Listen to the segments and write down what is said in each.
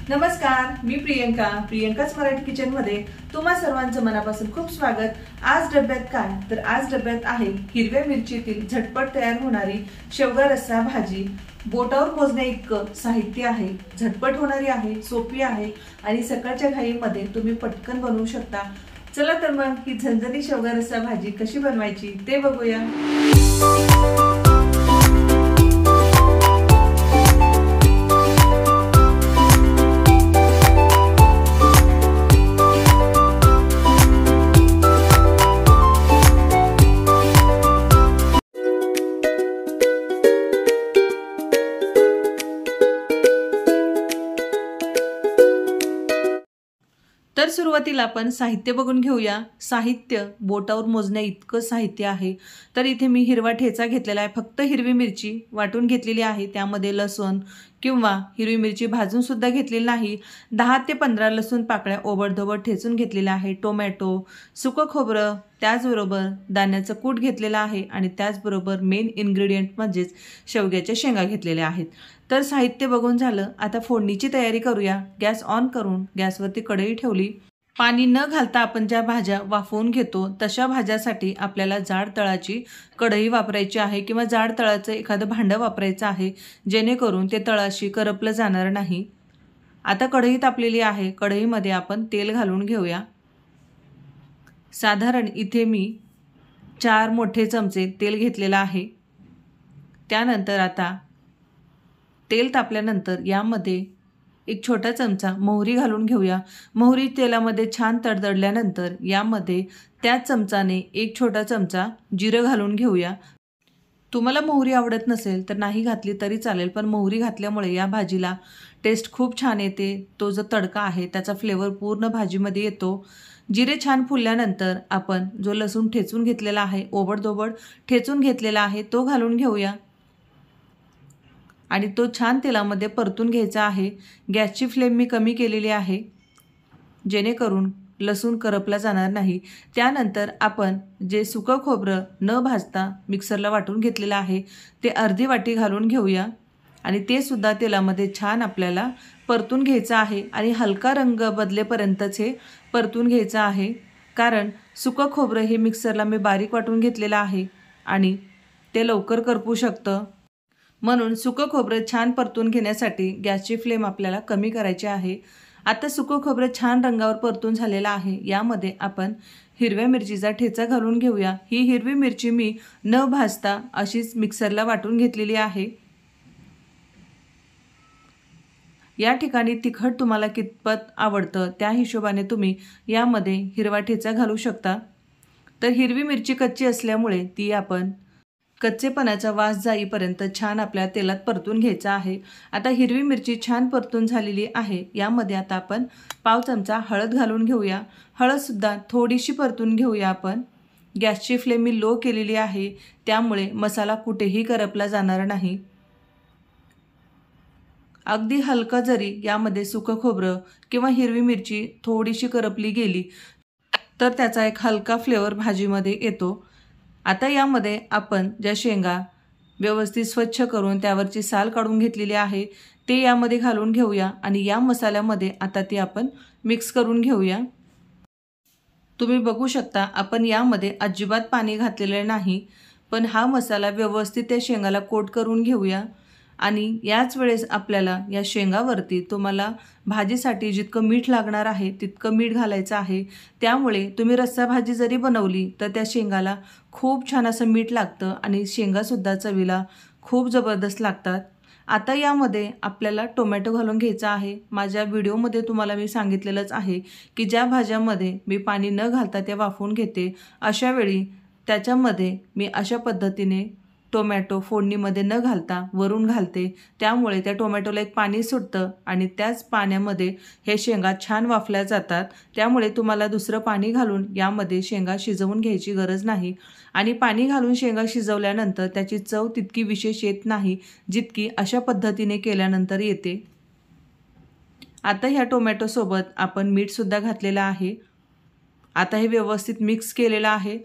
नमस्कार, मी प्रियंकाच मराठी किचन मध्ये तुम्हा सर्वांचं मनापासून खूप स्वागत। आज डब्यात काय तर आज डब्यात आहे हिरव्या मिरचीतील झटपट तयार होणारी शेवगा रस्सा भाजी। बोटावर मोजण्या इतकं साहित्य आहे, झटपट होणारी आहे, सोपी आहे आणि सकाळच्या घाईमध्ये तुम्ही पटकन बनवू शकता। चला तर मग ही झणझणीत शेवगा रस्सा भाजी कशी बनवायची ते बघूया। तर सुरुवातीला आपण साहित्य बघून घेऊया। साहित्य बोटावर मोजण्या इतकं साहित्य आहे। तर इथे मी हिरवा ठेचा घेतलेला आहे, फक्त हिरवी मिरची वाटून घेतलेली आहे, त्यामध्ये लसूण किंवा हिरवी मिरची भाजून सुद्धा घेतलेली नाही। 10 ते 15 लसूण पाकळ्या ओबडधोबड ठेचून घेतलेल्या आहे। टोमॅटो, सुकं खोबरं, त्याचबरोबर दाण्याचं कूट घेतलेलं आहे आणि त्याचबरोबर मेन इन्ग्रेडियंट म्हणजेच शेवग्याच्या शेंगा घेतलेल्या आहेत। तर साहित्य बघून झालं, आता फोडणीची तयारी करूया। गॅस ऑन करून गॅसवरती कढई ठेवली। पाणी न घालता आपण ज्या भाज्या वाफवून घेतो तशा भाज्यासाठी आपल्याला जाड तळाची कढई वापरायची आहे किंवा जाड तळाचं एखादं भांडं वापरायचं आहे, जेणेकरून ते तळाशी करपलं जाणार नाही। आता कढई तापलेली आहे, कढईमध्ये आपण तेल घालून घेऊया। साधारण इथे मी 4 मोठे चमचे तेल घेतलेलं आहे। त्यानंतर आता तेल तापल्यानंतर यामध्ये एक छोटा चमचा मोहरी घालून घेऊया। मोहरी तेलामध्ये छान तडतडल्यानंतर यामध्ये त्याच चमचाने एक छोटा चमचा जिरं घालून घेऊया। तुम्हाला मोहरी आवडत नसेल तर नाही घातली तरी चालेल, पण मोहरी घातल्यामुळे या भाजीला टेस्ट खूप छान येते। तो जो तडका आहे त्याचा फ्लेवर पूर्ण भाजीमध्ये येतो। जिरे छान फुलल्यानंतर आपण जो लसूण ठेचून घेतलेला आहे, ओबडधोबड ठेचून घेतलेला आहे, तो घालून घेऊया आणि तो छान तेलामध्ये परतून घ्यायचा आहे। गॅसची फ्लेम मी कमी केलेली आहे, जेणेकरून लसूण करपला जाणार नाही। त्यानंतर आपण जे सुकं खोबरं न भाजता मिक्सरला वाटून घेतलेलं आहे ते अर्धी वाटी घालून घेऊया आणि ते सुद्धा तेलामध्ये छान आपल्याला परतून घ्यायचं आहे आणि हलका रंग बदलेपर्यंतच हे परतून घ्यायचं आहे, कारण सुकं खोबरं हे मिक्सरला मी बारीक वाटून घेतलेलं आहे आणि ते लवकर करपू शकतं। म्हणून सुकं खोबरं छान परतून घेण्यासाठी गॅसची फ्लेम आपल्याला कमी करायची आहे। आता सुकं खोबरं छान रंगावर परतून झालेलं आहे। यामध्ये आपण हिरव्या मिरचीचा ठेचा घालून घेऊया। ही हिरवी मिरची मी न भाजता अशीच मिक्सरला वाटून घेतलेली आहे। या ठिकाणी तिखट तुम्हाला कितपत आवडतं त्या हिशोबाने तुम्ही यामध्ये हिरवा ठेचा घालू शकता। तर हिरवी मिरची कच्ची असल्यामुळे ती आपण कच्चेपणाचा वास जाईपर्यंत छान आपल्या तेलात परतून घ्यायचा आहे। आता हिरवी मिरची छान परतून झालेली आहे। यामध्ये आता आपण पाव चमचा हळद घालून घेऊया। हळदसुद्धा थोडीशी परतून घेऊया आपण। गॅसची फ्लेम मी लो केलेली आहे, त्यामुळे मसाला कुठेही करपला जाणार नाही। अगदी हलका जरी यामध्ये सुकं खोबरं किंवा हिरवी मिरची थोडीशी करपली गेली तर त्याचा एक हलका फ्लेवर भाजीमध्ये येतो। आता यामध्ये आपण ज्या शेंगा व्यवस्थित स्वच्छ करून त्यावरची साल काढून घेतलेली आहे ते यामध्ये घालून घेऊया आणि या मसाल्यामध्ये आता ती आपण मिक्स करून घेऊया। तुम्ही बघू शकता आपण यामध्ये अजिबात पाणी घातलेले नाही, पण हा मसाला व्यवस्थित त्या शेंगाला कोट करून घेऊया आणि याच वेळेस आपल्याला या शेंगावरती तुम्हाला भाजीसाठी जितकं मीठ लागणार आहे तितकं मीठ घालायचं आहे। त्यामुळे तुम्ही रस्सा भाजी जरी बनवली तर त्या शेंगाला खूप छान असं मीठ लागतं आणि शेंगासुद्धा चवीला खूप जबरदस्त लागतात। आता यामध्ये आपल्याला टोमॅटो घालून घ्यायचा आहे। माझ्या व्हिडिओमध्ये तुम्हाला मी सांगितलेलंच आहे की ज्या भाज्यामध्ये मी पाणी न घालता त्या वाफवून घेते, अशा वेळी त्याच्यामध्ये मी अशा पद्धतीने टोमॅटो फोडणीमध्ये न घालता वरून घालते, त्यामुळे त्या टोमॅटोला एक पाणी सुटतं आणि त्याच पाण्यामध्ये हे शेंगा छान वाफल्या जातात। त्यामुळे तुम्हाला दुसरं पाणी घालून यामध्ये शेंगा शिजवून घ्यायची गरज नाही आणि पाणी घालून शेंगा शिजवल्यानंतर त्याची चव तितकी विशेष येत नाही जितकी अशा पद्धतीने केल्यानंतर येते। आता ह्या टोमॅटोसोबत आपण मीठसुद्धा घातलेलं आहे। आता हे व्यवस्थित मिक्स केलेलं आहे।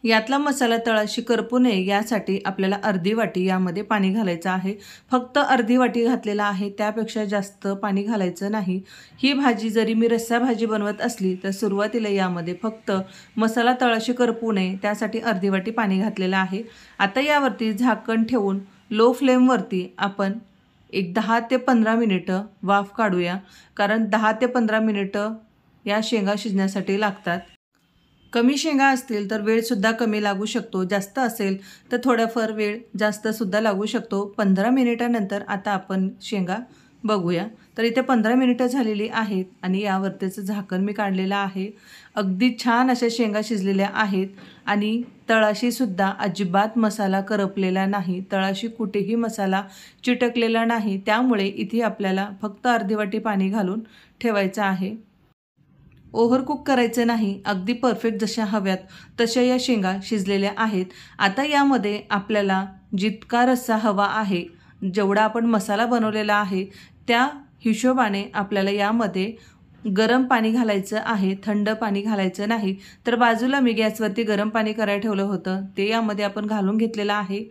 यातला मसाला तळाशी करपू नये यासाठी आपल्याला अर्धी वाटी यामध्ये पाणी घालायचं आहे. फक्त अर्धी वाटी घातलेला आहे, त्यापेक्षा जास्त पाणी घालायचं नाही. ही भाजी जरी मी रस्सा भाजी बनवत असली तर सुरुवातीला यामध्ये फक्त मसाला तळाशी करपू नये त्यासाठी अर्धी वाटी पाणी घातलेलं आहे. आता यावरती झाकण ठेवून लो फ्लेमवरती आपण एक 10 ते 15 मिनिटं वाफ काढूया, कारण 10 ते 15 मिनिटं या शेंगा शिजण्यासाठी लागतात. कमी शेंगा असतील तर वेळसुद्धा कमी लागू शकतो, जास्त असेल तर थोडाफार वेळ जास्तसुद्धा लागू शकतो. 15 मिनिटानंतर आता आपण शेंगा बघूया. तर इथे 15 मिनिटं झालेली आहेत आणि यावरतीचं झाकण मी काढलेलं आहे. अगदी छान अशा शेंगा शिजलेल्या आहेत आणि तळाशीसुद्धा अजिबात मसाला करपलेला नाही, तळाशी कुठेही मसाला चिटकलेला नाही. त्यामुळे इथे आपल्याला फक्त अर्धी वाटी पाणी घालून ठेवायचं आहे. ओव्हरकुक करायचं नाही, अगदी परफेक्ट जशा हव्यात तशा या शेंगा शिजलेल्या आहेत. आता यामध्ये आपल्याला जितका रस्सा हवा आहे, जेवढा आपण मसाला बनवलेला आहे त्या हिशोबाने आपल्याला यामध्ये गरम पाणी घालायचं आहे, थंड पाणी घालायचं नाही. तर बाजूला मी गॅसवरती गरम पाणी करायला ठेवलं होतं, ते यामध्ये आपण घालून घेतलेलं आहे.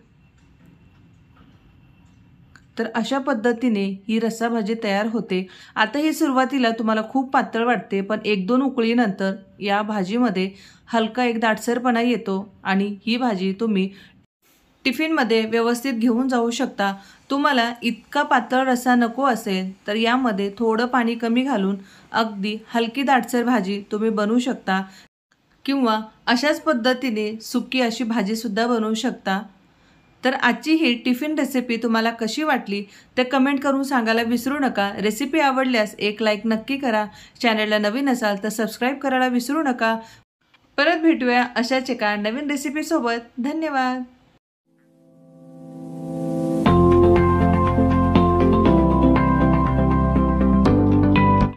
तर अशा पद्धतीने ही रस्सा भाजी तयार होते. आता ही सुरुवातीला तुम्हाला खूप पातळ वाटते, पण 1-2 उकळीनंतर या भाजीमध्ये हलका एक दाटसरपणा येतो आणि ही भाजी तुम्ही टिफिनमध्ये व्यवस्थित घेऊन जाऊ शकता. तुम्हाला इतका पातळ रस्सा नको असेल तर यामध्ये थोडं पाणी कमी घालून अगदी हलकी दाटसर भाजी तुम्ही बनवू शकता किंवा अशाच पद्धतीने सुकी अशी भाजीसुद्धा बनवू शकता. तर आजची ही टिफिन रेसिपी तुम्हाला कशी वाटली ते कमेंट करून सांगायला विसरू नका. रेसिपी आवडल्यास एक लाईक नक्की करा. चॅनलला नवीन असाल तर सबस्क्राईब करायला विसरू नका. परत भेटूया अशाच एका नवीन रेसिपीसोबत. धन्यवाद.